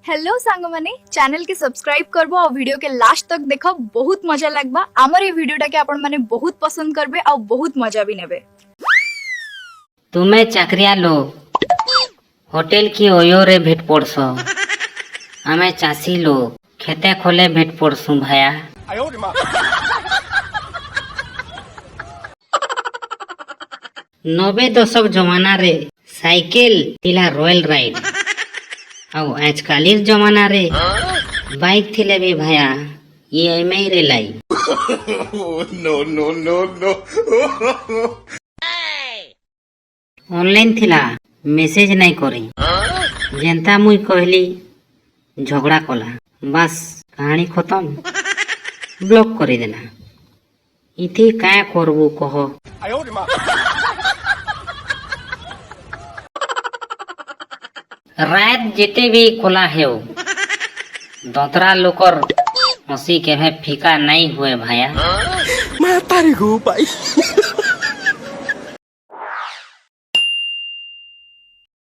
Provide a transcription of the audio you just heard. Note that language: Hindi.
हेलो सांग माने चैनल के सब्सक्राइब करबो और वीडियो के लास्ट तक देखो बहुत मजा लगबा। आमर ये वीडियोटा के आपण माने बहुत पसंद करबे और बहुत मजा भी नेबे। तुम्हें चाकरिया लोग होटेल की ओयो रे भेट पड़स आमे चासी लोग खेते खोले भेट पड़सु भाया। नब्बे दशक जमाना रे साइकिल थिला रॉयल राइड ଆଉ आजकालिर जमाना रे बाइक थिले भी भाया EMI रे लाई। ऑनलाइन थिला मेसेज नहीं करी जेंता मुई कहली झगड़ा कला बस कहानी खत्म ब्लॉक कर देला। इथि क्या करबू कह। रात जेते भी खोला है दोतरा लोकर हंसी के फीका नहीं हुए भाया। Mata nih gue, Pak.